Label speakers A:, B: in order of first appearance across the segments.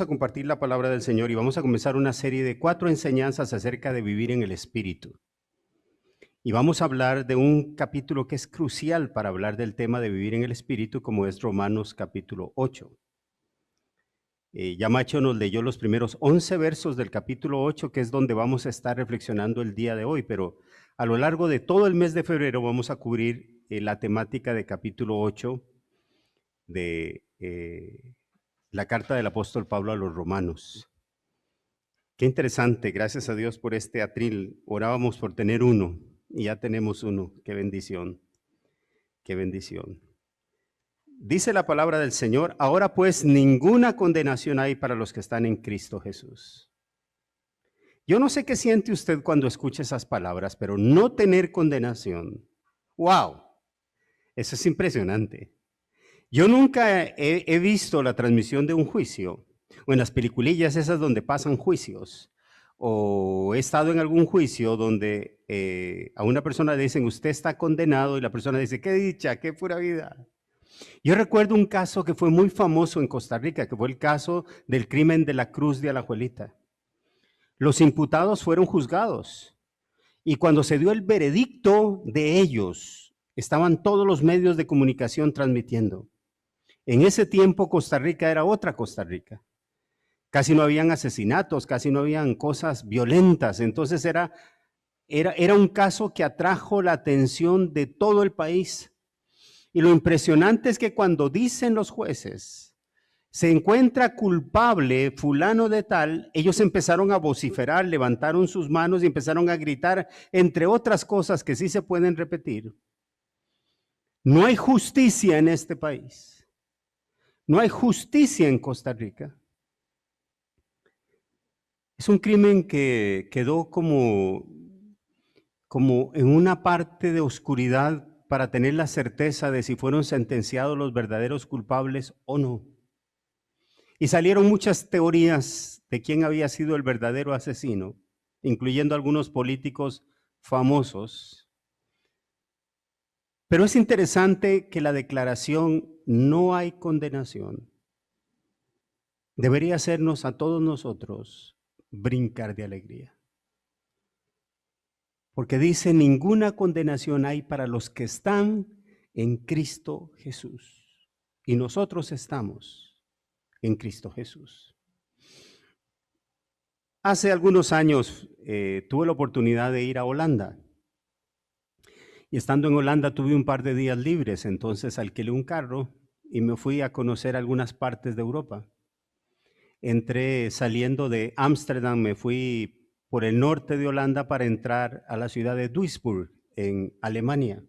A: vamos a compartir la palabra del Señor y vamos a comenzar una serie de 4 enseñanzas acerca de vivir en el Espíritu. Y vamos a hablar de un capítulo que es crucial para hablar del tema de vivir en el Espíritu, como es Romanos capítulo 8. Ya Macho nos leyó los primeros 11 versos del capítulo 8, que es donde vamos a estar reflexionando el día de hoy, pero a lo largo de todo el mes de febrero vamos a cubrir la temática de capítulo 8 de la carta del apóstol Pablo a los romanos. Qué interesante, gracias a Dios por este atril. Orábamos por tener uno y ya tenemos uno. Qué bendición, qué bendición. Dice la palabra del Señor: ahora pues ninguna condenación hay para los que están en Cristo Jesús. Yo no sé qué siente usted cuando escucha esas palabras, pero no tener condenación, ¡wow! Eso es impresionante. Yo nunca he visto la transmisión de un juicio, o en las peliculillas esas donde pasan juicios, o he estado en algún juicio donde a una persona le dicen, usted está condenado, y la persona dice, qué dicha, qué pura vida. Yo recuerdo un caso que fue muy famoso en Costa Rica, que fue el caso del crimen de la Cruz de Alajuelita. Los imputados fueron juzgados, y cuando se dio el veredicto de ellos, estaban todos los medios de comunicación transmitiendo. En ese tiempo Costa Rica era otra Costa Rica. Casi no habían asesinatos, casi no habían cosas violentas. Entonces era un caso que atrajo la atención de todo el país. Y lo impresionante es que cuando dicen los jueces, se encuentra culpable fulano de tal, ellos empezaron a vociferar, levantaron sus manos y empezaron a gritar, entre otras cosas que sí se pueden repetir. No hay justicia en este país. No hay justicia en Costa Rica. Es un crimen que quedó como en una parte de oscuridad para tener la certeza de si fueron sentenciados los verdaderos culpables o no. Y salieron muchas teorías de quién había sido el verdadero asesino, incluyendo algunos políticos famosos. Pero es interesante que la declaración no hay condenación debería hacernos a todos nosotros brincar de alegría. Porque dice, ninguna condenación hay para los que están en Cristo Jesús. Y nosotros estamos en Cristo Jesús. Hace algunos años tuve la oportunidad de ir a Holanda. Y estando en Holanda tuve un par de días libres, entonces alquilé un carro y me fui a conocer algunas partes de Europa. Entré saliendo de Ámsterdam, me fui por el norte de Holanda para entrar a la ciudad de Duisburg, en Alemania.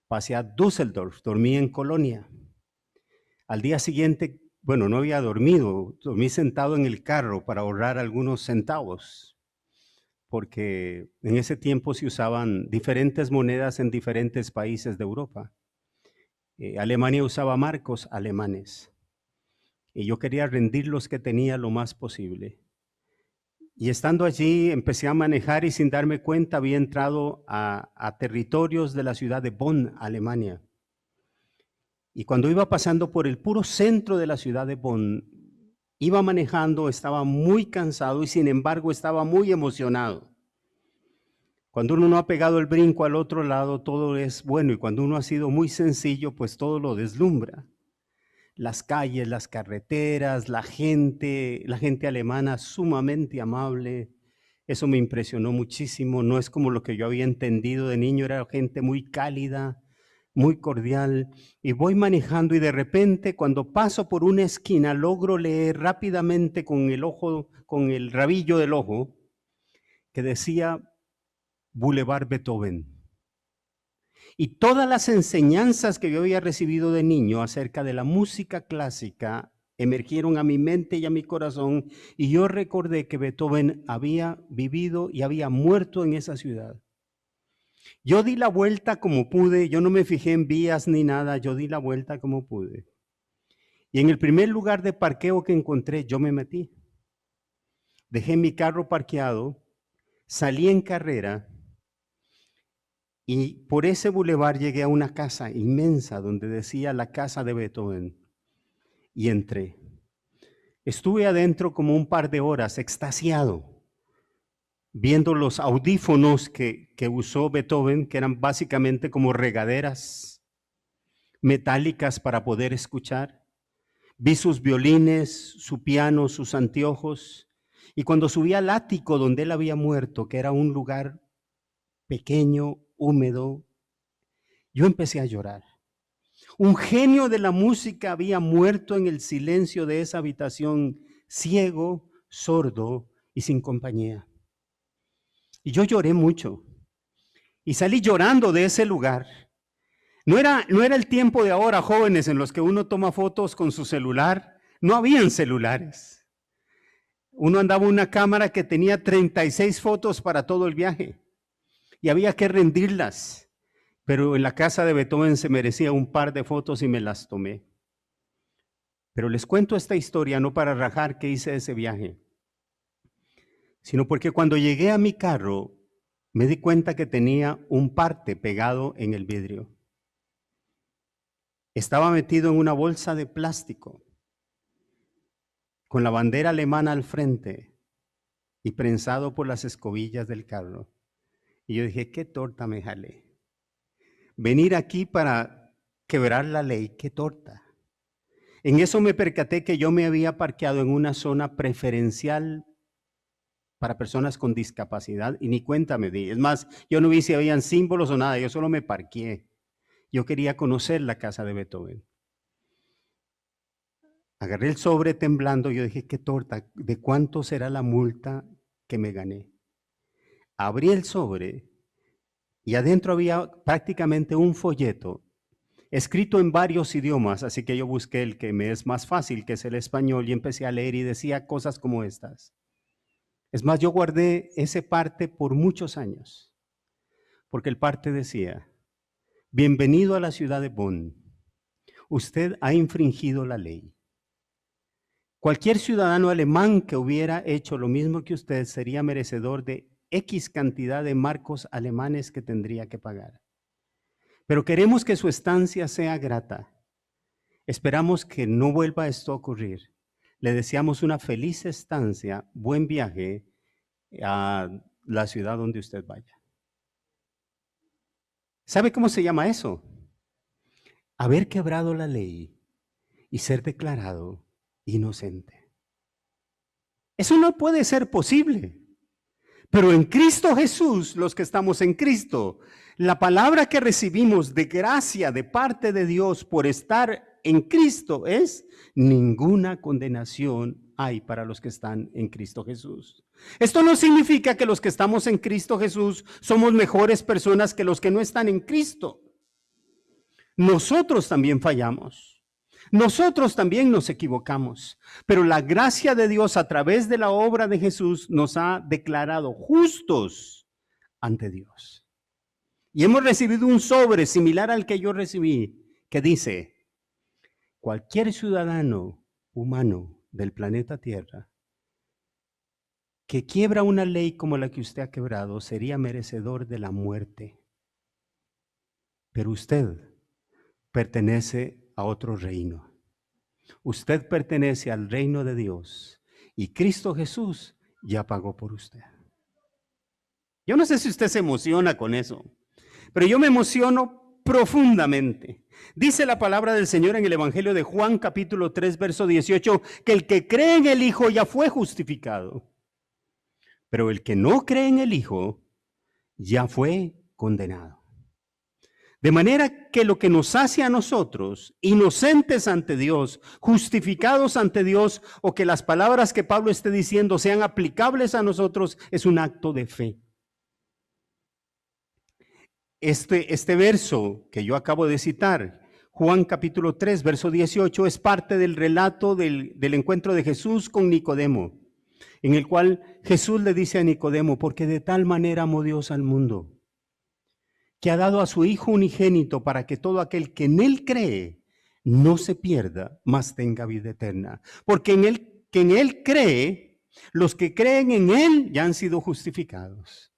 A: Pasé a Düsseldorf, dormí en Colonia. Al día siguiente, bueno, no había dormido, dormí sentado en el carro para ahorrar algunos centavos, porque en ese tiempo se usaban diferentes monedas en diferentes países de Europa. Alemania usaba marcos alemanes. Y yo quería rendir los que tenía lo más posible. Y estando allí empecé a manejar y sin darme cuenta había entrado a territorios de la ciudad de Bonn, Alemania. Y cuando iba pasando por el puro centro de la ciudad de Bonn, iba manejando, estaba muy cansado y sin embargo estaba muy emocionado. Cuando uno no ha pegado el brinco al otro lado, todo es bueno, y cuando uno ha sido muy sencillo, pues todo lo deslumbra. Las calles, las carreteras, la gente alemana sumamente amable. Eso me impresionó muchísimo. No es como lo que yo había entendido de niño, era gente muy cálida, muy cordial. Y voy manejando y de repente cuando paso por una esquina logro leer rápidamente con el ojo, con el rabillo del ojo, que decía Boulevard Beethoven. Y todas las enseñanzas que yo había recibido de niño acerca de la música clásica emergieron a mi mente y a mi corazón, y yo recordé que Beethoven había vivido y había muerto en esa ciudad. Yo di la vuelta como pude, yo no me fijé en vías ni nada, yo di la vuelta como pude. Y en el primer lugar de parqueo que encontré, yo me metí. Dejé mi carro parqueado, salí en carrera, y por ese bulevar llegué a una casa inmensa donde decía la casa de Beethoven y entré. Estuve adentro como un par de horas, extasiado, viendo los audífonos que usó Beethoven, que eran básicamente como regaderas metálicas para poder escuchar. Vi sus violines, su piano, sus anteojos, y cuando subí al ático donde él había muerto, que era un lugar pequeño, húmedo, yo empecé a llorar. Un genio de la música había muerto en el silencio de esa habitación, ciego, sordo y sin compañía. Y yo lloré mucho y salí llorando de ese lugar. No era el tiempo de ahora, jóvenes, en los que uno toma fotos con su celular. No habían celulares. Uno andaba una cámara que tenía 36 fotos para todo el viaje y había que rendirlas. Pero en la casa de Beethoven se merecía un par de fotos y me las tomé. Pero les cuento esta historia no para rajar que hice ese viaje, sino porque cuando llegué a mi carro me di cuenta que tenía un parte pegado en el vidrio. Estaba metido en una bolsa de plástico con la bandera alemana al frente y prensado por las escobillas del carro. Y yo dije, qué torta me jalé. Venir aquí para quebrar la ley, qué torta. En eso me percaté que yo me había parqueado en una zona preferencial para personas con discapacidad y ni cuenta me di. Es más, yo no vi si habían símbolos o nada, yo solo me parqué. Yo quería conocer la casa de Beethoven. Agarré el sobre temblando, yo dije, qué torta, ¿de cuánto será la multa que me gané? Abrí el sobre y adentro había prácticamente un folleto escrito en varios idiomas, así que yo busqué el que me es más fácil, que es el español, y empecé a leer y decía cosas como estas. Es más, yo guardé ese parte por muchos años, porque el parte decía, bienvenido a la ciudad de Bonn, usted ha infringido la ley. Cualquier ciudadano alemán que hubiera hecho lo mismo que usted sería merecedor de X cantidad de marcos alemanes que tendría que pagar. Pero queremos que su estancia sea grata. Esperamos que no vuelva esto a ocurrir. Le deseamos una feliz estancia, buen viaje a la ciudad donde usted vaya. ¿Sabe cómo se llama eso? Haber quebrado la ley y ser declarado inocente. Eso no puede ser posible. Pero en Cristo Jesús, los que estamos en Cristo, la palabra que recibimos de gracia de parte de Dios por estar en Cristo es: ninguna condenación hay para los que están en Cristo Jesús. Esto no significa que los que estamos en Cristo Jesús somos mejores personas que los que no están en Cristo. Nosotros también fallamos. Nosotros también nos equivocamos, pero la gracia de Dios a través de la obra de Jesús nos ha declarado justos ante Dios. Y hemos recibido un sobre similar al que yo recibí, que dice: cualquier ciudadano humano del planeta Tierra que quiebra una ley como la que usted ha quebrado sería merecedor de la muerte. Pero usted pertenece a otro reino. Usted pertenece al reino de Dios y Cristo Jesús ya pagó por usted. Yo no sé si usted se emociona con eso, pero yo me emociono profundamente. Dice la palabra del Señor en el Evangelio de Juan, capítulo 3, verso 18, que el que cree en el Hijo ya fue justificado, pero el que no cree en el Hijo ya fue condenado. De manera que lo que nos hace a nosotros, inocentes ante Dios, justificados ante Dios, o que las palabras que Pablo esté diciendo sean aplicables a nosotros, es un acto de fe. Este verso que yo acabo de citar, Juan capítulo 3, verso 18, es parte del relato del encuentro de Jesús con Nicodemo, en el cual Jesús le dice a Nicodemo: porque de tal manera amó Dios al mundo, que ha dado a su Hijo unigénito, para que todo aquel que en Él cree no se pierda, mas tenga vida eterna. Porque en Él cree, los que creen en Él ya han sido justificados.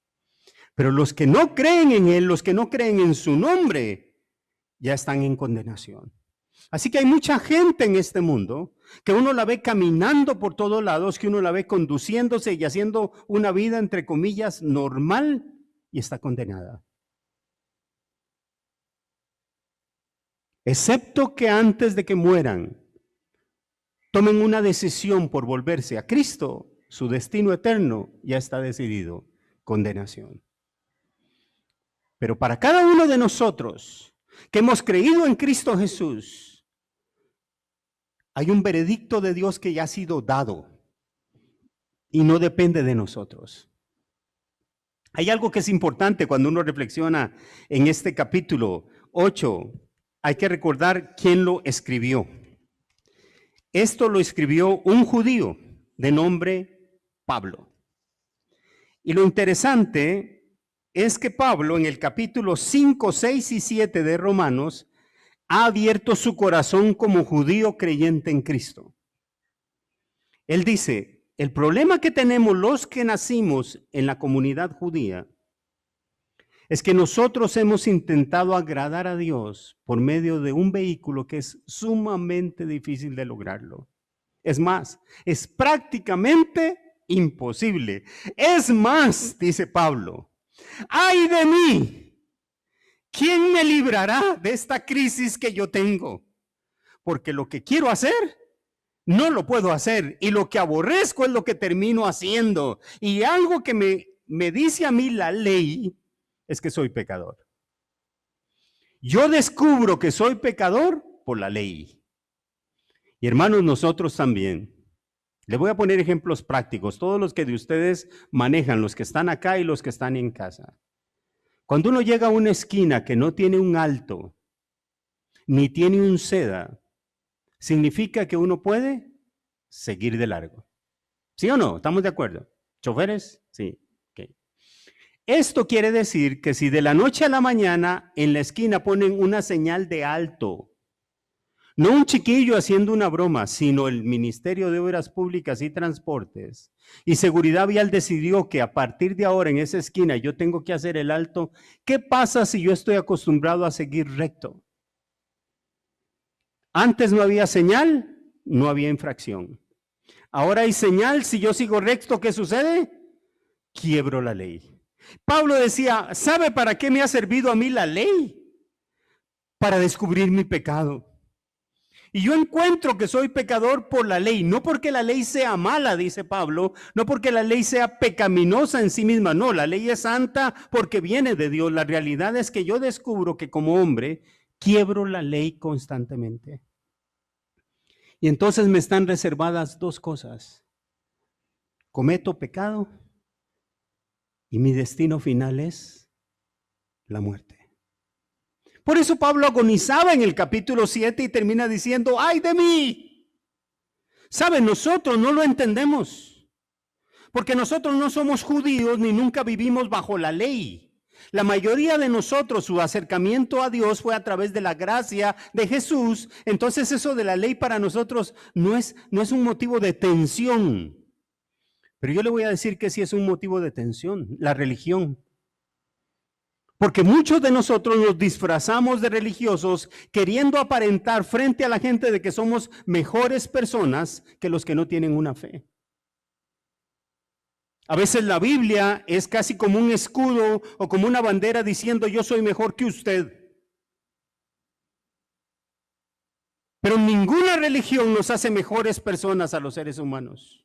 A: Pero los que no creen en Él, los que no creen en su nombre, ya están en condenación. Así que hay mucha gente en este mundo que uno la ve caminando por todos lados, que uno la ve conduciéndose y haciendo una vida, entre comillas, normal, y está condenada. Excepto que antes de que mueran, tomen una decisión por volverse a Cristo, su destino eterno ya está decidido, condenación. Pero para cada uno de nosotros que hemos creído en Cristo Jesús, hay un veredicto de Dios que ya ha sido dado y no depende de nosotros. Hay algo que es importante cuando uno reflexiona en este capítulo 8. Hay que recordar quién lo escribió. Esto lo escribió un judío de nombre Pablo. Y lo interesante es que Pablo en el capítulo 5, 6 y 7 de Romanos ha abierto su corazón como judío creyente en Cristo. Él dice, el problema que tenemos los que nacimos en la comunidad judía es que nosotros hemos intentado agradar a Dios por medio de un vehículo que es sumamente difícil de lograrlo. Es más, es prácticamente imposible. Es más, dice Pablo, ¡ay de mí! ¿Quién me librará de esta crisis que yo tengo? Porque lo que quiero hacer, no lo puedo hacer. Y lo que aborrezco es lo que termino haciendo. Y algo que me dice a mí la ley es que soy pecador. Yo descubro que soy pecador por la ley. Y hermanos, nosotros también. Les voy a poner ejemplos prácticos. Todos los que de ustedes manejan, los que están acá y los que están en casa. Cuando uno llega a una esquina que no tiene un alto, ni tiene un seda, significa que uno puede seguir de largo. ¿Sí o no? ¿Estamos de acuerdo? ¿Choferes? Sí. Okay. Esto quiere decir que si de la noche a la mañana en la esquina ponen una señal de alto, no un chiquillo haciendo una broma, sino el Ministerio de Obras Públicas y Transportes y Seguridad Vial decidió que a partir de ahora en esa esquina yo tengo que hacer el alto, ¿qué pasa si yo estoy acostumbrado a seguir recto? Antes no había señal, no había infracción. Ahora hay señal, si yo sigo recto, ¿qué sucede? Quiebro la ley. Pablo decía, ¿sabe para qué me ha servido a mí la ley? Para descubrir mi pecado. Y yo encuentro que soy pecador por la ley, no porque la ley sea mala, dice Pablo, no porque la ley sea pecaminosa en sí misma, no, la ley es santa porque viene de Dios. La realidad es que yo descubro que como hombre quiebro la ley constantemente. Y entonces me están reservadas dos cosas. Cometo pecado y mi destino final es la muerte. Por eso Pablo agonizaba en el capítulo 7 y termina diciendo, ¡ay de mí! ¿Saben? Nosotros no lo entendemos, porque nosotros no somos judíos ni nunca vivimos bajo la ley. La mayoría de nosotros, su acercamiento a Dios fue a través de la gracia de Jesús. Entonces eso de la ley para nosotros no es un motivo de tensión. Pero yo le voy a decir que sí es un motivo de tensión, la religión. Porque muchos de nosotros nos disfrazamos de religiosos queriendo aparentar frente a la gente de que somos mejores personas que los que no tienen una fe. A veces la Biblia es casi como un escudo o como una bandera diciendo yo soy mejor que usted. Pero ninguna religión nos hace mejores personas a los seres humanos.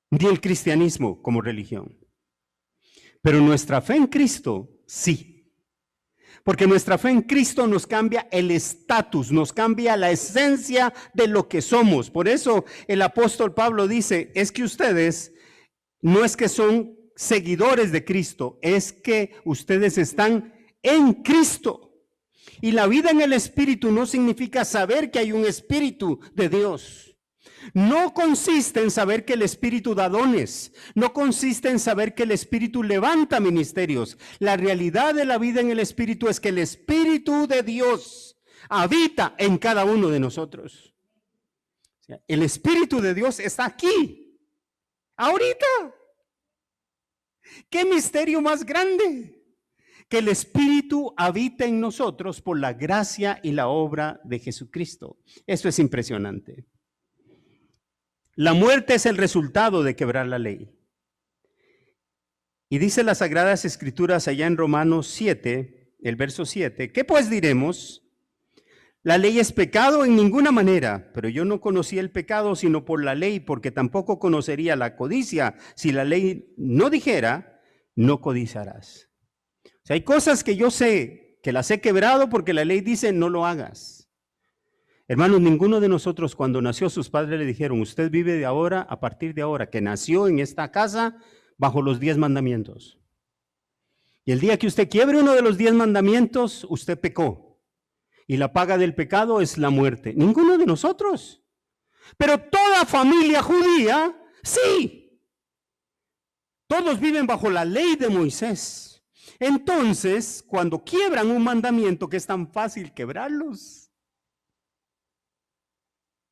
A: Ni el cristianismo como religión. Pero nuestra fe en Cristo, sí. Porque nuestra fe en Cristo nos cambia el estatus, nos cambia la esencia de lo que somos. Por eso el apóstol Pablo dice, es que ustedes no es que son seguidores de Cristo, es que ustedes están en Cristo. Y la vida en el Espíritu no significa saber que hay un Espíritu de Dios. No consiste en saber que el Espíritu da dones, no consiste en saber que el Espíritu levanta ministerios. La realidad de la vida en el Espíritu es que el Espíritu de Dios habita en cada uno de nosotros. El Espíritu de Dios está aquí, ahorita. ¿Qué misterio más grande? que el Espíritu habita en nosotros por la gracia y la obra de Jesucristo. Esto es impresionante. La muerte es el resultado de quebrar la ley. Y dice las Sagradas Escrituras allá en Romanos 7, el verso 7, ¿qué pues diremos? La ley es pecado en ninguna manera, pero yo no conocí el pecado sino por la ley, porque tampoco conocería la codicia si la ley no dijera, no codiciarás. O sea, hay cosas que yo sé, que las he quebrado porque la ley dice no lo hagas. Hermanos, ninguno de nosotros cuando nació sus padres le dijeron, usted vive de ahora, a partir de ahora, que nació en esta casa bajo los 10 mandamientos. Y el día que usted quiebre uno de los 10 mandamientos, usted pecó. Y la paga del pecado es la muerte. Ninguno de nosotros. Pero toda familia judía, sí. Todos viven bajo la ley de Moisés. Entonces, cuando quiebran un mandamiento que es tan fácil quebrarlos.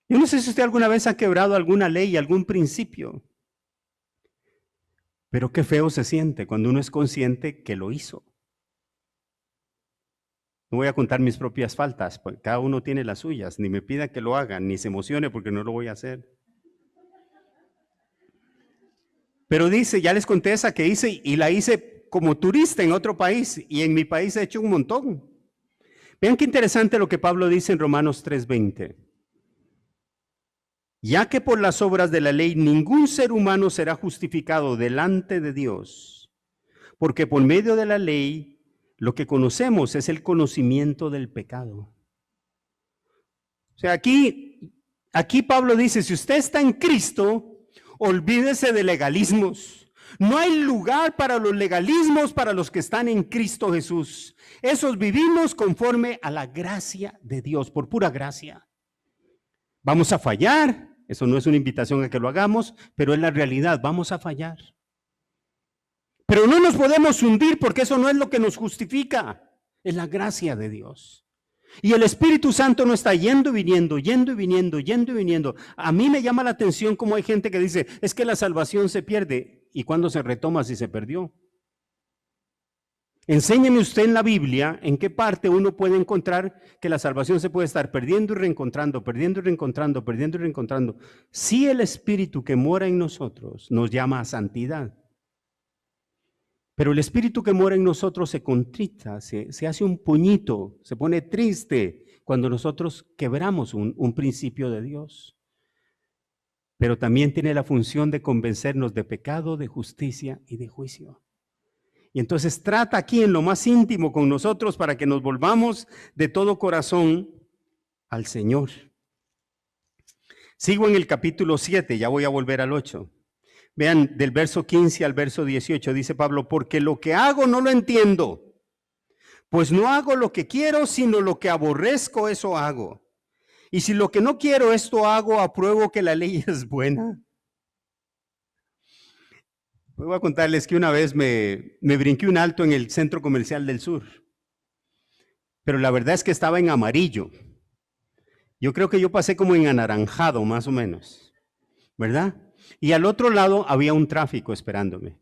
A: Yo no sé si usted alguna vez ha quebrado alguna ley, algún principio. Pero qué feo se siente cuando uno es consciente que lo hizo. No voy a contar mis propias faltas, porque cada uno tiene las suyas. Ni me pida que lo hagan, ni se emocione porque no lo voy a hacer. Pero dice, ya les conté esa que hice y la hice como turista en otro país y en mi país he hecho un montón. Vean qué interesante lo que Pablo dice en Romanos 3:20. Ya que por las obras de la ley ningún ser humano será justificado delante de Dios, porque por medio de la ley lo que conocemos es el conocimiento del pecado. O sea, aquí Pablo dice, si usted está en Cristo, olvídese de legalismos. No hay lugar para los legalismos para los que están en Cristo Jesús. Esos vivimos conforme a la gracia de Dios, por pura gracia. Vamos a fallar, eso no es una invitación a que lo hagamos, pero es la realidad, vamos a fallar. Pero no nos podemos hundir porque eso no es lo que nos justifica, es la gracia de Dios. Y el Espíritu Santo no está yendo y viniendo, yendo y viniendo, yendo y viniendo. A mí me llama la atención cómo hay gente que dice, es que la salvación se pierde. ¿Y cuándo se retoma si se perdió? Enséñeme usted en la Biblia en qué parte uno puede encontrar que la salvación se puede estar perdiendo y reencontrando, perdiendo y reencontrando, perdiendo y reencontrando. Si el Espíritu que mora en nosotros nos llama a santidad, pero el Espíritu que mora en nosotros se contrita, se hace un puñito, se pone triste cuando nosotros quebramos un principio de Dios. Pero también tiene la función de convencernos de pecado, de justicia y de juicio. Y entonces trata aquí en lo más íntimo con nosotros para que nos volvamos de todo corazón al Señor. Sigo en el capítulo 7, ya voy a volver al 8. Vean, del verso 15 al verso 18 dice Pablo, porque lo que hago no lo entiendo, pues no hago lo que quiero, sino lo que aborrezco, eso hago. Y si lo que no quiero, esto hago, apruebo que la ley es buena. Voy a contarles que una vez me brinqué un alto en el Centro Comercial del Sur, pero la verdad es que estaba en amarillo. Yo creo que yo pasé como en anaranjado, más o menos, ¿verdad? Y al otro lado había un tráfico esperándome.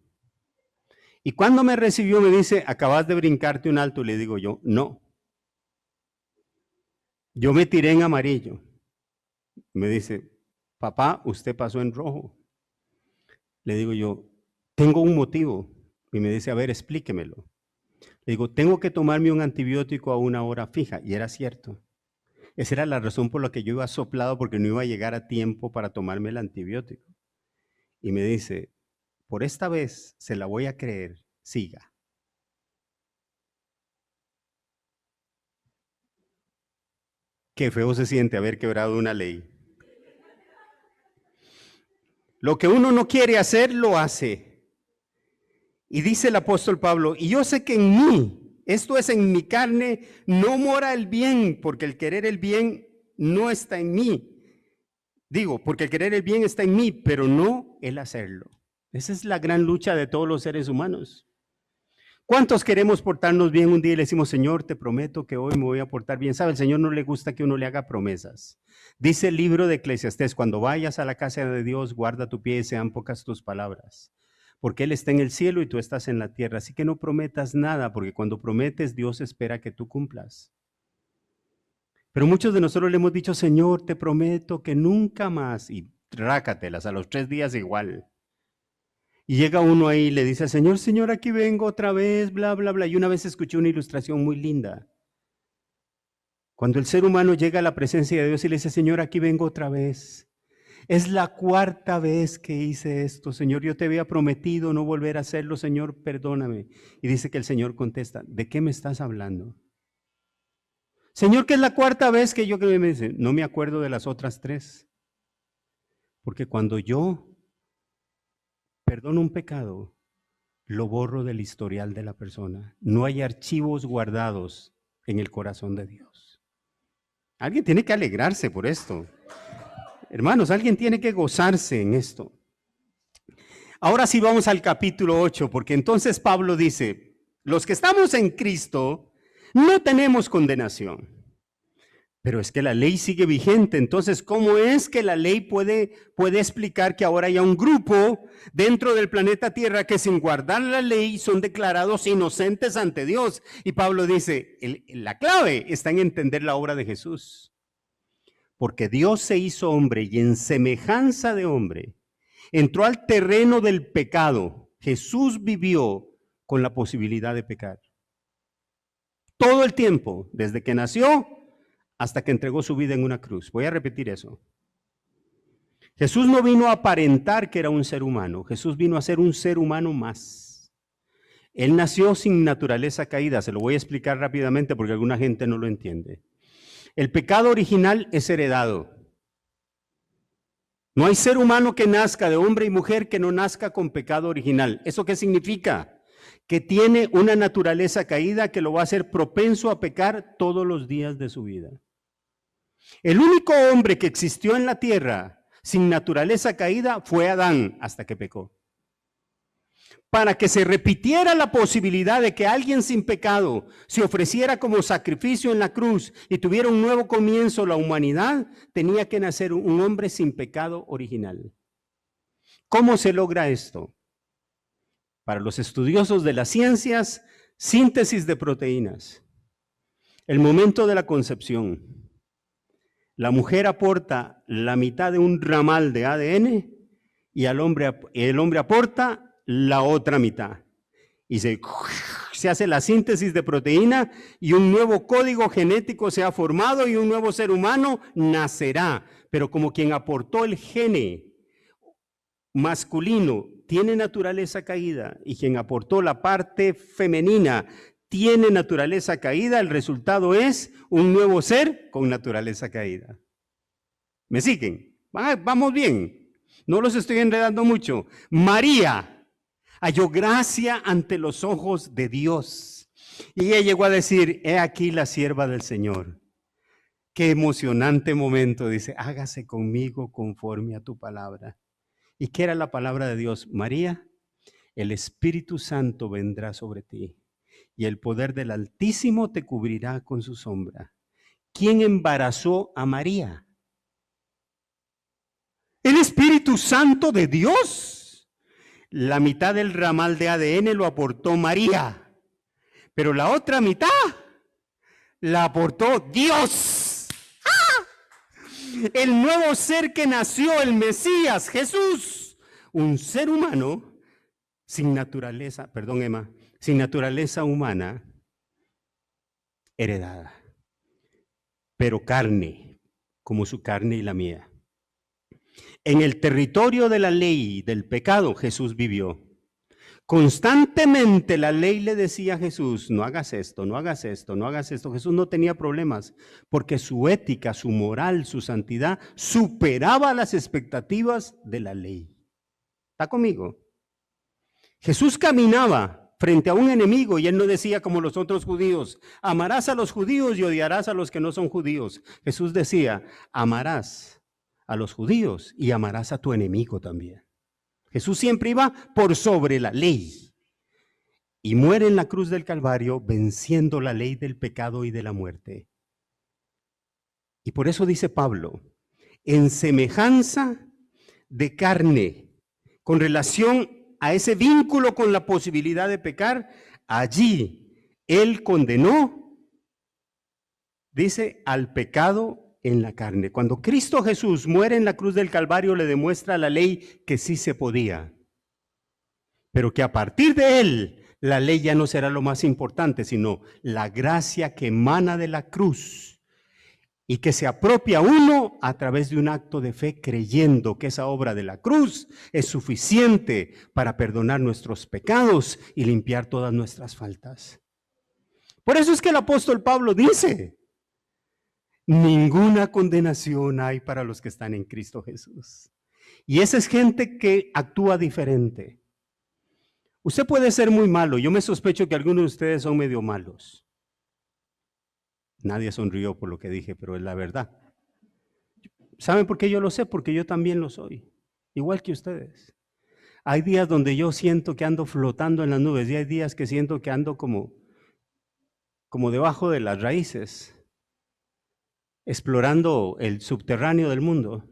A: Y cuando me recibió me dice, acabas de brincarte un alto. Le digo yo, no. Yo me tiré en amarillo. Me dice, papá, usted pasó en rojo. Le digo yo, tengo un motivo. Y me dice, a ver, explíquemelo. Le digo, tengo que tomarme un antibiótico a una hora fija. Y era cierto. Esa era la razón por la que yo iba soplado, porque no iba a llegar a tiempo para tomarme el antibiótico. Y me dice, por esta vez se la voy a creer, siga. Qué feo se siente haber quebrado una ley. Lo que uno no quiere hacer, lo hace. Y dice el apóstol Pablo, y yo sé que en mí, esto es en mi carne, no mora el bien, porque el querer el bien no está en mí. Digo, porque el querer el bien está en mí, pero no el hacerlo. Esa es la gran lucha de todos los seres humanos. ¿Cuántos queremos portarnos bien un día y le decimos, Señor, te prometo que hoy me voy a portar bien? ¿Sabe? El Señor no le gusta que uno le haga promesas. Dice el libro de Eclesiastés, cuando vayas a la casa de Dios, guarda tu pie y sean pocas tus palabras. porque Él está en el cielo y tú estás en la tierra. Así que no prometas nada, porque cuando prometes, Dios espera que tú cumplas. Pero muchos de nosotros le hemos dicho, Señor, te prometo que nunca más, y rácatelas, a los 3 días igual. Y llega uno ahí y le dice al Señor, Señor, aquí vengo otra vez, bla, bla, bla. Y una vez escuché una ilustración muy linda. Cuando el ser humano llega a la presencia de Dios y le dice, Señor, aquí vengo otra vez. Es la 4ª vez que hice esto, Señor. Yo te había prometido no volver a hacerlo, Señor, perdóname. Y dice que el Señor contesta, ¿de qué me estás hablando? Señor, que es la 4ª vez que yo me dice, no me acuerdo de las otras 3. Porque cuando yo perdono un pecado, lo borro del historial de la persona. No hay archivos guardados en el corazón de Dios. Alguien tiene que alegrarse por esto. Hermanos, alguien tiene que gozarse en esto. Ahora sí vamos al capítulo 8, porque entonces Pablo dice, los que estamos en Cristo no tenemos condenación. Pero es que la ley sigue vigente. Entonces, ¿cómo es que la ley puede explicar que ahora haya un grupo dentro del planeta Tierra que sin guardar la ley son declarados inocentes ante Dios? Y Pablo dice, la clave está en entender la obra de Jesús. Porque Dios se hizo hombre y en semejanza de hombre entró al terreno del pecado. Jesús vivió con la posibilidad de pecar. Todo el tiempo, desde que nació hasta que entregó su vida en una cruz. Voy a repetir eso. Jesús no vino a aparentar que era un ser humano. Jesús vino a ser un ser humano más. Él nació sin naturaleza caída. Se lo voy a explicar rápidamente porque alguna gente no lo entiende. El pecado original es heredado. No hay ser humano que nazca de hombre y mujer que no nazca con pecado original. ¿Eso qué significa? Que tiene una naturaleza caída que lo va a hacer propenso a pecar todos los días de su vida. El único hombre que existió en la tierra sin naturaleza caída fue Adán hasta que pecó. Para que se repitiera la posibilidad de que alguien sin pecado se ofreciera como sacrificio en la cruz y tuviera un nuevo comienzo la humanidad, tenía que nacer un hombre sin pecado original. ¿Cómo se logra esto? Para los estudiosos de las ciencias, síntesis de proteínas. El momento de la concepción. La mujer aporta la mitad de un ramal de ADN y el hombre aporta la otra mitad. Y se hace la síntesis de proteína y un nuevo código genético se ha formado y un nuevo ser humano nacerá. Pero como quien aportó el gene masculino tiene naturaleza caída y quien aportó la parte femenina tiene naturaleza caída, el resultado es un nuevo ser con naturaleza caída. ¿Me siguen? Vamos bien. No los estoy enredando mucho. María halló gracia ante los ojos de Dios. Y ella llegó a decir, he aquí la sierva del Señor. Qué emocionante momento. Dice, hágase conmigo conforme a tu palabra. ¿Y qué era la palabra de Dios? María, el Espíritu Santo vendrá sobre ti y el poder del Altísimo te cubrirá con su sombra. ¿Quién embarazó a María? El Espíritu Santo de Dios. La mitad del ramal de ADN lo aportó María, pero la otra mitad la aportó Dios. ¡Ah! El nuevo ser que nació, el Mesías, Jesús, un ser humano sin naturaleza, perdón Emma, sin naturaleza humana heredada, pero carne, como su carne y la mía. En el territorio de la ley del pecado, Jesús vivió. Constantemente la ley le decía a Jesús, no hagas esto, no hagas esto, no hagas esto. Jesús no tenía problemas porque su ética, su moral, su santidad superaba las expectativas de la ley. ¿Está conmigo? Jesús caminaba frente a un enemigo y él no decía como los otros judíos, amarás a los judíos y odiarás a los que no son judíos. Jesús decía, amarás a los judíos y amarás a tu enemigo también. Jesús siempre iba por sobre la ley y muere en la cruz del Calvario venciendo la ley del pecado y de la muerte. Y por eso dice Pablo, en semejanza de carne, con relación a ese vínculo con la posibilidad de pecar, allí Él condenó, dice, al pecado en la carne. Cuando Cristo Jesús muere en la cruz del Calvario, le demuestra a la ley que sí se podía, pero que a partir de Él, la ley ya no será lo más importante, sino la gracia que emana de la cruz y que se apropia uno a través de un acto de fe, creyendo que esa obra de la cruz es suficiente para perdonar nuestros pecados y limpiar todas nuestras faltas. Por eso es que el apóstol Pablo dice: ninguna condenación hay para los que están en Cristo Jesús. Y esa es gente que actúa diferente. Usted puede ser muy malo. Yo me sospecho que algunos de ustedes son medio malos. Nadie sonrió por lo que dije, pero es la verdad. ¿Saben por qué yo lo sé? Porque yo también lo soy, igual que ustedes. Hay días donde yo siento que ando flotando en las nubes y hay días que siento que ando como debajo de las raíces, explorando el subterráneo del mundo.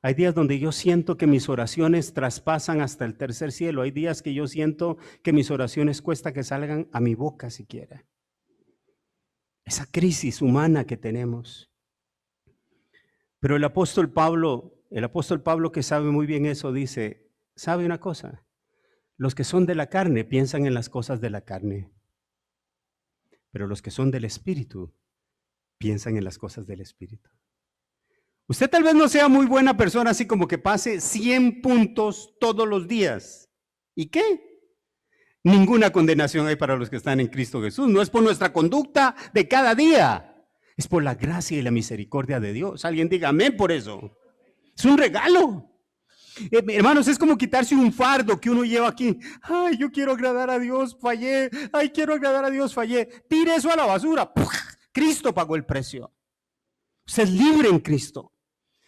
A: Hay días donde yo siento que mis oraciones traspasan hasta el tercer cielo. Hay días que yo siento que mis oraciones cuesta que salgan a mi boca siquiera. Esa crisis humana que tenemos. Pero el apóstol Pablo que sabe muy bien eso, dice, ¿sabe una cosa? Los que son de la carne piensan en las cosas de la carne, pero los que son del Espíritu piensan en las cosas del Espíritu. Usted tal vez no sea muy buena persona, así como que pase 100 puntos todos los días. ¿Y qué? Ninguna condenación hay para los que están en Cristo Jesús. No es por nuestra conducta de cada día, es por la gracia y la misericordia de Dios. Alguien diga amén por eso. Es un regalo. Hermanos, es como quitarse un fardo que uno lleva aquí. Ay, yo quiero agradar a Dios, fallé. Ay, quiero agradar a Dios, fallé. Tire eso a la basura. ¡Puf! Cristo pagó el precio. Usted es libre en Cristo.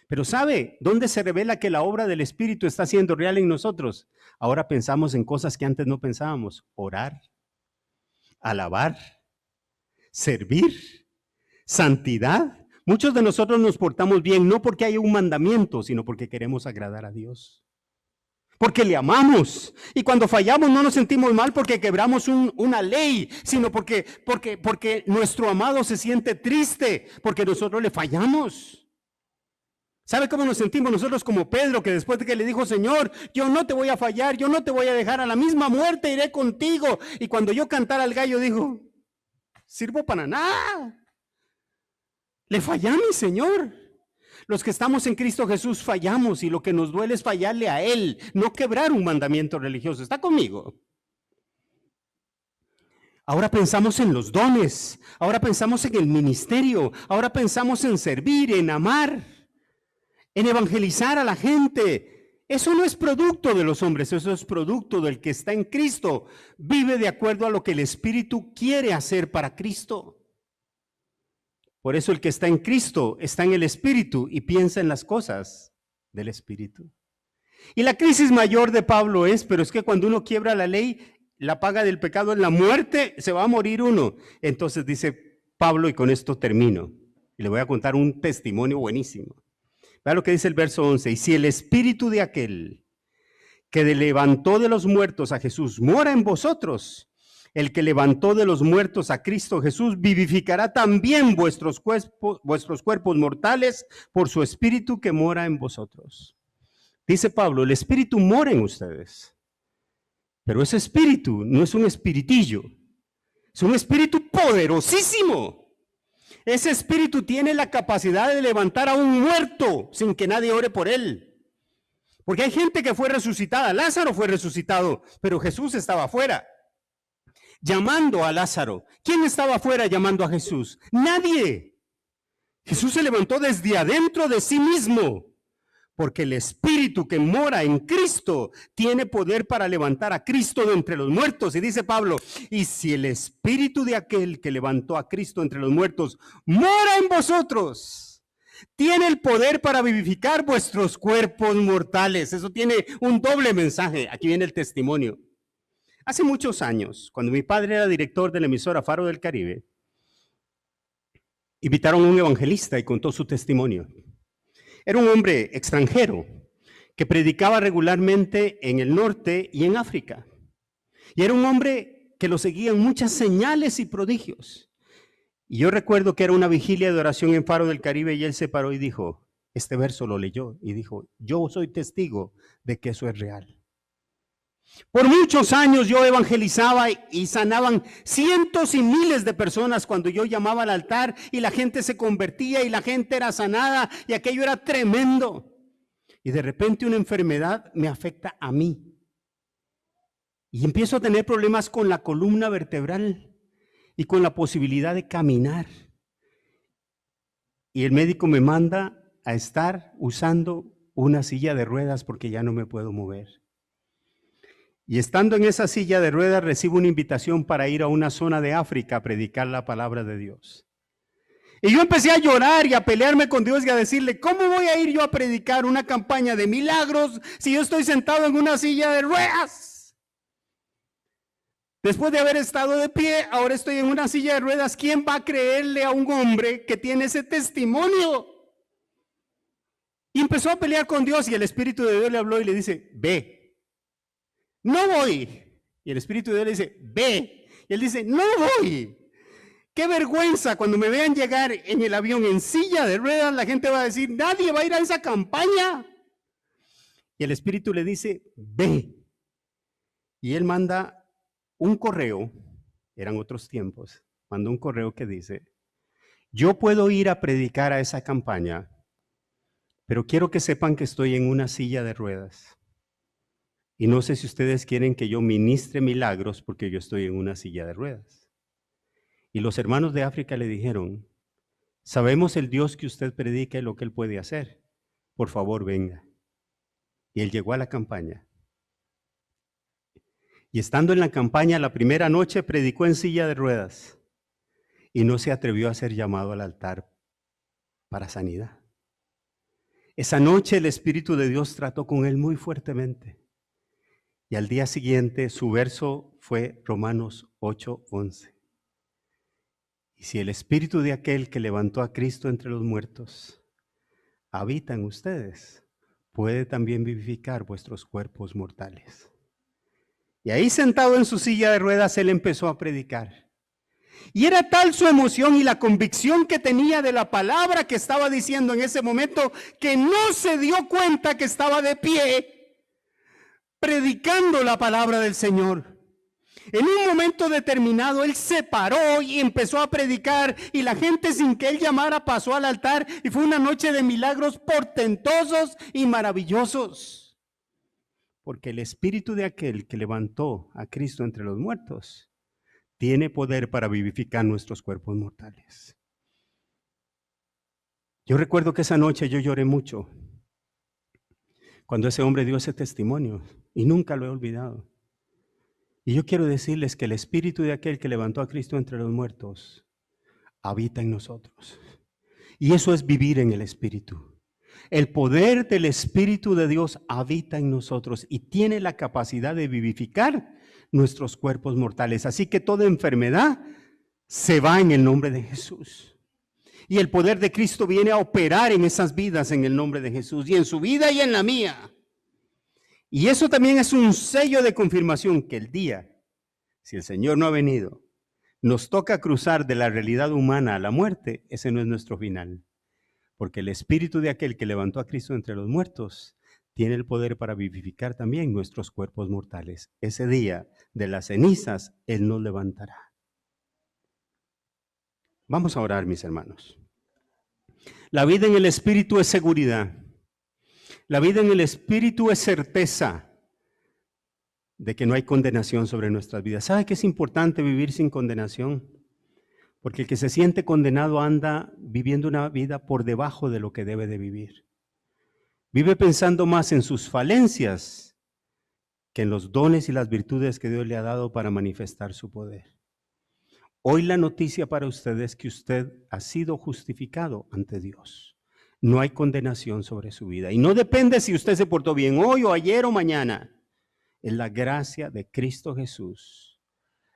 A: Pero ¿sabe dónde se revela que la obra del Espíritu está siendo real en nosotros? Ahora pensamos en cosas que antes no pensábamos. Orar, alabar, servir, santidad. Muchos de nosotros nos portamos bien, no porque haya un mandamiento, sino porque queremos agradar a Dios. Porque le amamos. Y cuando fallamos no nos sentimos mal porque quebramos una ley, sino porque nuestro amado se siente triste, porque nosotros le fallamos. ¿Sabe cómo nos sentimos nosotros como Pedro, que después de que le dijo, Señor, yo no te voy a fallar, yo no te voy a dejar, a la misma muerte iré contigo? Y cuando yo cantara al gallo, dijo, sirvo para nada. Le fallé a mi Señor. Los que estamos en Cristo Jesús fallamos y lo que nos duele es fallarle a Él, no quebrar un mandamiento religioso. ¿Está conmigo? Ahora pensamos en los dones, ahora pensamos en el ministerio, ahora pensamos en servir, en amar, en evangelizar a la gente. Eso no es producto de los hombres, eso es producto del que está en Cristo. Vive de acuerdo a lo que el Espíritu quiere hacer para Cristo. Por eso el que está en Cristo está en el Espíritu y piensa en las cosas del Espíritu. Y la crisis mayor de Pablo pero es que cuando uno quiebra la ley, la paga del pecado es la muerte, se va a morir uno. Entonces dice Pablo, y con esto termino, y le voy a contar un testimonio buenísimo. Vea lo que dice el verso 11, y si el Espíritu de aquel que levantó de los muertos a Jesús mora en vosotros, el que levantó de los muertos a Cristo Jesús vivificará también vuestros cuerpos mortales por su Espíritu que mora en vosotros. Dice Pablo, el Espíritu mora en ustedes, pero ese Espíritu no es un espiritillo, es un Espíritu poderosísimo. Ese Espíritu tiene la capacidad de levantar a un muerto sin que nadie ore por él. Porque hay gente que fue resucitada, Lázaro fue resucitado, pero Jesús estaba afuera, llamando a Lázaro. ¿Quién estaba afuera llamando a Jesús? Nadie. Jesús se levantó desde adentro de sí mismo, porque el Espíritu que mora en Cristo tiene poder para levantar a Cristo de entre los muertos. Y dice Pablo, y si el Espíritu de aquel que levantó a Cristo entre los muertos mora en vosotros, tiene el poder para vivificar vuestros cuerpos mortales. Eso tiene un doble mensaje. Aquí viene el testimonio. Hace muchos años, cuando mi padre era director de la emisora Faro del Caribe, invitaron a un evangelista y contó su testimonio. Era un hombre extranjero que predicaba regularmente en el norte y en África. Y era un hombre que lo seguían muchas señales y prodigios. Y yo recuerdo que era una vigilia de oración en Faro del Caribe y él se paró y dijo, este verso lo leyó y dijo, yo soy testigo de que eso es real. Por muchos años yo evangelizaba y sanaban cientos y miles de personas cuando yo llamaba al altar y la gente se convertía y la gente era sanada y aquello era tremendo. Y de repente una enfermedad me afecta a mí. Y empiezo a tener problemas con la columna vertebral y con la posibilidad de caminar. Y el médico me manda a estar usando una silla de ruedas porque ya no me puedo mover. Y estando en esa silla de ruedas recibo una invitación para ir a una zona de África a predicar la palabra de Dios. Y yo empecé a llorar y a pelearme con Dios y a decirle, ¿cómo voy a ir yo a predicar una campaña de milagros si yo estoy sentado en una silla de ruedas? Después de haber estado de pie, ahora estoy en una silla de ruedas. ¿Quién va a creerle a un hombre que tiene ese testimonio? Y empezó a pelear con Dios y el Espíritu de Dios le habló y le dice, ve. No voy. Y el Espíritu de Dios le dice, ve. Y él dice, no voy. Qué vergüenza cuando me vean llegar en el avión en silla de ruedas, la gente va a decir, nadie va a ir a esa campaña. Y el Espíritu le dice, ve. Y él manda un correo, eran otros tiempos, manda un correo que dice, yo puedo ir a predicar a esa campaña, pero quiero que sepan que estoy en una silla de ruedas. Y no sé si ustedes quieren que yo ministre milagros porque yo estoy en una silla de ruedas. Y los hermanos de África le dijeron, sabemos el Dios que usted predica y lo que él puede hacer. Por favor, venga. Y él llegó a la campaña. Y estando en la campaña, la primera noche predicó en silla de ruedas. Y no se atrevió a ser llamado al altar para sanidad. Esa noche el Espíritu de Dios trató con él muy fuertemente. Y al día siguiente su verso fue Romanos 8:11. Y si el Espíritu de aquel que levantó a Cristo entre los muertos habita en ustedes, puede también vivificar vuestros cuerpos mortales. Y ahí sentado en su silla de ruedas, él empezó a predicar. Y era tal su emoción y la convicción que tenía de la palabra que estaba diciendo en ese momento, que no se dio cuenta que estaba de pie predicando la palabra del Señor. En un momento determinado, él se paró y empezó a predicar y la gente sin que él llamara pasó al altar y fue una noche de milagros portentosos y maravillosos. Porque el Espíritu de aquel que levantó a Cristo entre los muertos tiene poder para vivificar nuestros cuerpos mortales. Yo recuerdo que esa noche yo lloré mucho cuando ese hombre dio ese testimonio y nunca lo he olvidado. Y yo quiero decirles que el Espíritu de aquel que levantó a Cristo entre los muertos habita en nosotros. Y eso es vivir en el Espíritu. El poder del Espíritu de Dios habita en nosotros y tiene la capacidad de vivificar nuestros cuerpos mortales. Así que toda enfermedad se va en el nombre de Jesús. Y el poder de Cristo viene a operar en esas vidas en el nombre de Jesús, y en su vida y en la mía. Y eso también es un sello de confirmación que el día, si el Señor no ha venido, nos toca cruzar de la realidad humana a la muerte, ese no es nuestro final. Porque el Espíritu de aquel que levantó a Cristo entre los muertos tiene el poder para vivificar también nuestros cuerpos mortales. Ese día de las cenizas, Él nos levantará. Vamos a orar, mis hermanos. La vida en el Espíritu es seguridad. La vida en el Espíritu es certeza de que no hay condenación sobre nuestras vidas. ¿Sabe que es importante vivir sin condenación? Porque el que se siente condenado anda viviendo una vida por debajo de lo que debe de vivir. Vive pensando más en sus falencias que en los dones y las virtudes que Dios le ha dado para manifestar su poder. Hoy la noticia para usted es que usted ha sido justificado ante Dios. No hay condenación sobre su vida. Y no depende si usted se portó bien hoy o ayer o mañana. Es la gracia de Cristo Jesús,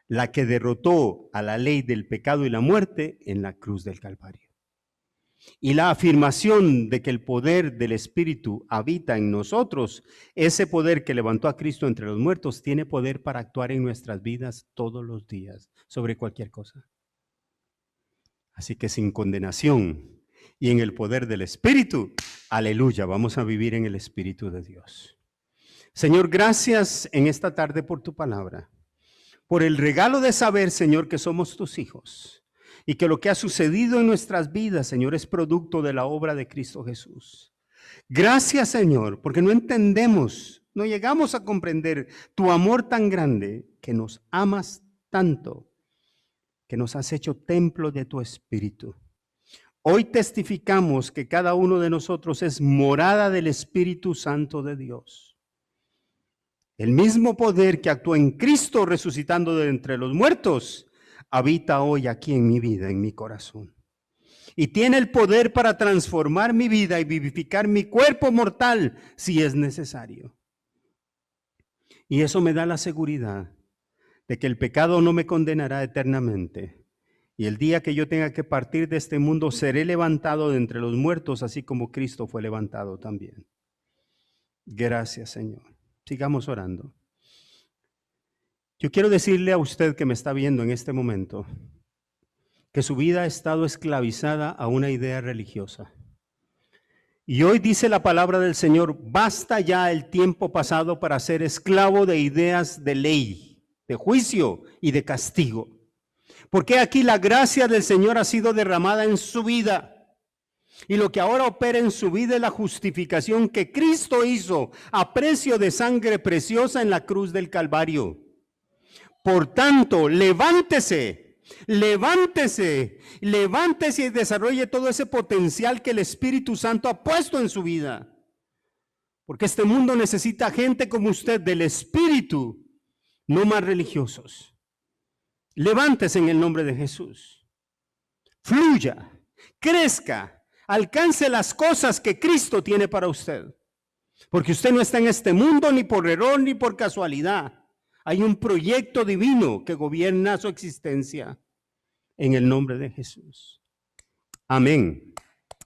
A: la que derrotó a la ley del pecado y la muerte en la cruz del Calvario. Y la afirmación de que el poder del Espíritu habita en nosotros, ese poder que levantó a Cristo entre los muertos, tiene poder para actuar en nuestras vidas todos los días, sobre cualquier cosa. Así que sin condenación y en el poder del Espíritu, aleluya, vamos a vivir en el Espíritu de Dios. Señor, gracias en esta tarde por tu palabra, por el regalo de saber, Señor, que somos tus hijos. Y que lo que ha sucedido en nuestras vidas, Señor, es producto de la obra de Cristo Jesús. Gracias, Señor, porque no entendemos, no llegamos a comprender tu amor tan grande, que nos amas tanto, que nos has hecho templo de tu Espíritu. Hoy testificamos que cada uno de nosotros es morada del Espíritu Santo de Dios. El mismo poder que actuó en Cristo resucitando de entre los muertos, habita hoy aquí en mi vida, en mi corazón. Y tiene el poder para transformar mi vida y vivificar mi cuerpo mortal si es necesario. Y eso me da la seguridad de que el pecado no me condenará eternamente. Y el día que yo tenga que partir de este mundo, seré levantado de entre los muertos, así como Cristo fue levantado también. Gracias, Señor. Sigamos orando. Yo quiero decirle a usted que me está viendo en este momento que su vida ha estado esclavizada a una idea religiosa. Y hoy dice la palabra del Señor, basta ya el tiempo pasado para ser esclavo de ideas de ley, de juicio y de castigo. Porque aquí la gracia del Señor ha sido derramada en su vida. Y lo que ahora opera en su vida es la justificación que Cristo hizo a precio de sangre preciosa en la cruz del Calvario. Por tanto, levántese y desarrolle todo ese potencial que el Espíritu Santo ha puesto en su vida. Porque este mundo necesita gente como usted del Espíritu, no más religiosos. Levántese en el nombre de Jesús. Fluya, crezca, alcance las cosas que Cristo tiene para usted. Porque usted no está en este mundo ni por error ni por casualidad. Hay un proyecto divino que gobierna su existencia en el nombre de Jesús. Amén,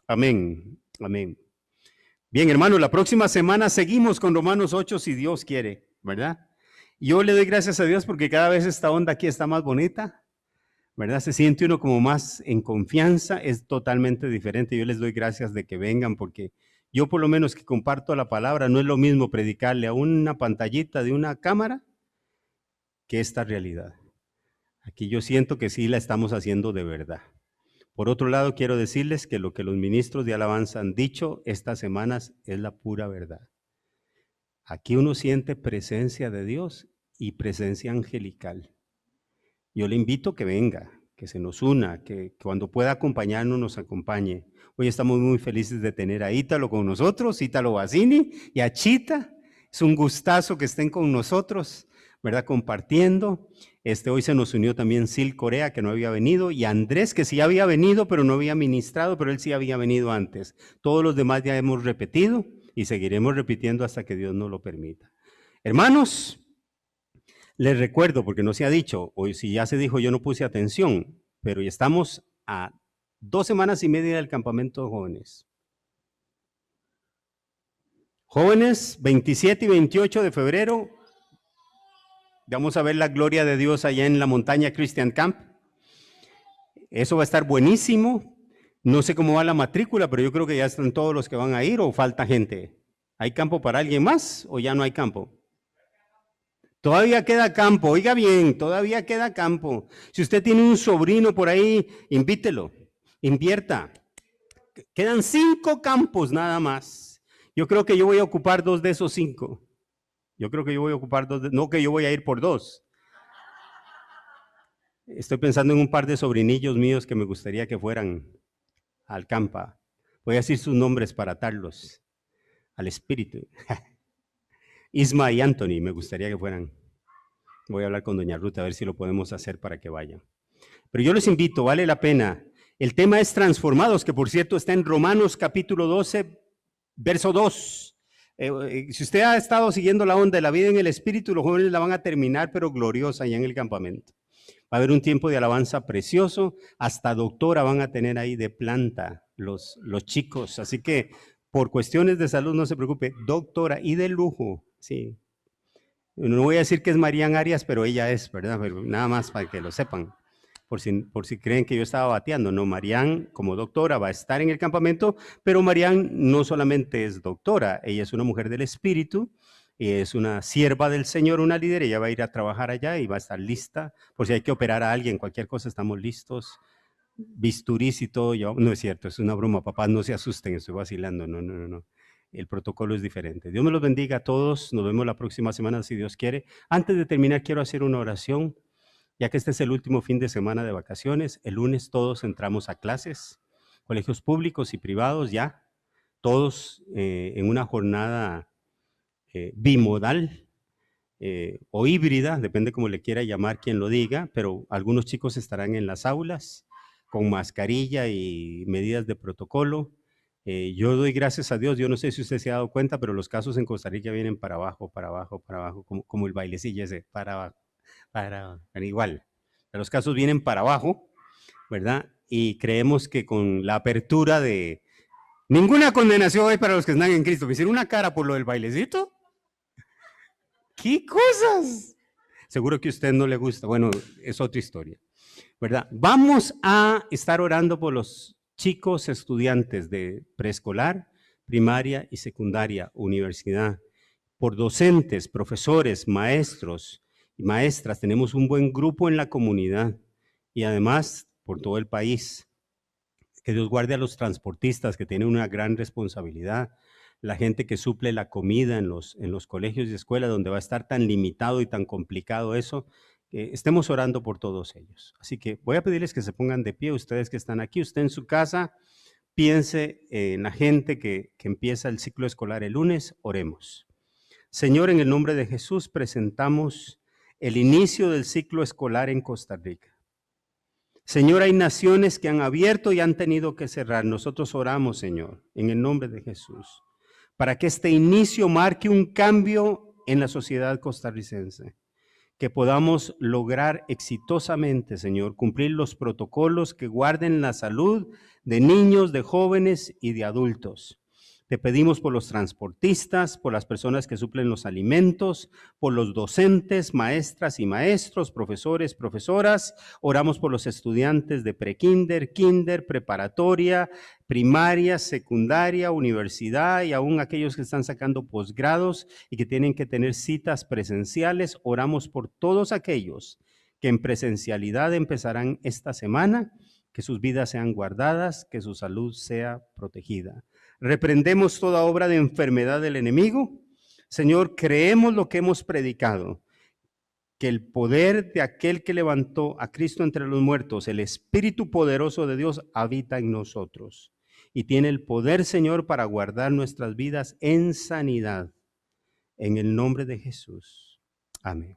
A: amén, amén. Bien, hermanos, la próxima semana seguimos con Romanos 8 si Dios quiere, ¿verdad? Yo le doy gracias a Dios porque cada vez esta onda aquí está más bonita, ¿verdad? Se siente uno como más en confianza, es totalmente diferente. Yo les doy gracias de que vengan porque yo por lo menos que comparto la palabra, no es lo mismo predicarle a una pantallita de una cámara que esta realidad. Aquí yo siento que sí la estamos haciendo de verdad. Por otro lado, quiero decirles que lo que los ministros de alabanza han dicho estas semanas es la pura verdad. Aquí uno siente presencia de Dios y presencia angelical. Yo le invito a que venga, que se nos una, que cuando pueda acompañarnos nos acompañe. Hoy estamos muy felices de tener a Ítalo con nosotros, Ítalo Basini y a Chita. Es un gustazo que estén con nosotros, ¿verdad? Compartiendo. Hoy se nos unió también Sil Corea, que no había venido, y Andrés, que sí había venido, pero no había ministrado, pero él sí había venido antes. Todos los demás ya hemos repetido y seguiremos repitiendo hasta que Dios nos lo permita. Hermanos, les recuerdo, porque no se ha dicho, o si ya se dijo, yo no puse atención, pero ya estamos a 2 semanas y media del campamento de jóvenes. Jóvenes, 27 y 28 de febrero, vamos a ver la gloria de Dios allá en la montaña Christian Camp. Eso va a estar buenísimo. No sé cómo va la matrícula, pero yo creo que ya están todos los que van a ir o falta gente. ¿Hay campo para alguien más o ya no hay campo? Todavía queda campo, oiga bien, todavía queda campo. Si usted tiene un sobrino por ahí, invítelo, invierta. Quedan 5 campos nada más. Yo creo que yo voy a ocupar 2 de esos 5. Yo creo que yo voy a ocupar 2, no que yo voy a ir por 2. Estoy pensando en un par de sobrinillos míos que me gustaría que fueran al campa. Voy a decir sus nombres para atarlos al espíritu. Isma y Anthony, me gustaría que fueran. Voy a hablar con doña Ruth a ver si lo podemos hacer para que vayan. Pero yo les invito, vale la pena. El tema es transformados, que por cierto está en Romanos capítulo 12, verso 2. Si usted ha estado siguiendo la onda de la vida en el Espíritu, los jóvenes la van a terminar, pero gloriosa allá en el campamento. Va a haber un tiempo de alabanza precioso, hasta doctora van a tener ahí de planta los chicos, así que por cuestiones de salud no se preocupe, doctora y de lujo, sí. No voy a decir que es Marian Arias, pero ella es, ¿verdad? Pero nada más para que lo sepan, por si creen que yo estaba bateando. No, Marian como doctora va a estar en el campamento, pero Marian no solamente es doctora, ella es una mujer del Espíritu, y es una sierva del Señor, una líder, ella va a ir a trabajar allá y va a estar lista, por si hay que operar a alguien, cualquier cosa, estamos listos, bisturís y todo. No es cierto, es una broma, papás, no se asusten, estoy vacilando, no. El protocolo es diferente. Dios me los bendiga a todos. Nos vemos la próxima semana, si Dios quiere. Antes de terminar, quiero hacer una oración, ya que este es el último fin de semana de vacaciones. El lunes todos entramos a clases, colegios públicos y privados ya, todos en una jornada bimodal o híbrida, depende cómo le quiera llamar quien lo diga, pero algunos chicos estarán en las aulas con mascarilla y medidas de protocolo. Yo doy gracias a Dios, yo no sé si usted se ha dado cuenta, pero los casos en Costa Rica vienen para abajo, como el bailecillo ese, para igual. Los casos vienen para abajo, ¿verdad? Y creemos que con la apertura de ninguna condenación hay para los que están en Cristo. ¿Me hicieron una cara por lo del bailecito? ¿Qué cosas? Seguro que a usted no le gusta. Bueno, es otra historia, ¿verdad? Vamos a estar orando por los chicos estudiantes de preescolar, primaria y secundaria, universidad, por docentes, profesores, maestros y maestras. Tenemos un buen grupo en la comunidad y además por todo el país. Que Dios guarde a los transportistas que tienen una gran responsabilidad, la gente que suple la comida en los colegios y escuelas donde va a estar tan limitado y tan complicado eso. Estemos orando por todos ellos. Así que voy a pedirles que se pongan de pie, ustedes que están aquí, usted en su casa, piense en la gente que empieza el ciclo escolar el lunes, oremos. Señor, en el nombre de Jesús presentamos el inicio del ciclo escolar en Costa Rica. Señor, hay naciones que han abierto y han tenido que cerrar. Nosotros oramos, Señor, en el nombre de Jesús, para que este inicio marque un cambio en la sociedad costarricense, que podamos lograr exitosamente, Señor, cumplir los protocolos que guarden la salud de niños, de jóvenes y de adultos. Te pedimos por los transportistas, por las personas que suplen los alimentos, por los docentes, maestras y maestros, profesores, profesoras. Oramos por los estudiantes de prekinder, kinder, preparatoria, primaria, secundaria, universidad y aún aquellos que están sacando posgrados y que tienen que tener citas presenciales. Oramos por todos aquellos que en presencialidad empezarán esta semana, que sus vidas sean guardadas, que su salud sea protegida. Reprendemos toda obra de enfermedad del enemigo. Señor, creemos lo que hemos predicado, que el poder de aquel que levantó a Cristo entre los muertos, el Espíritu poderoso de Dios, habita en nosotros y tiene el poder, Señor, para guardar nuestras vidas en sanidad. En el nombre de Jesús. Amén.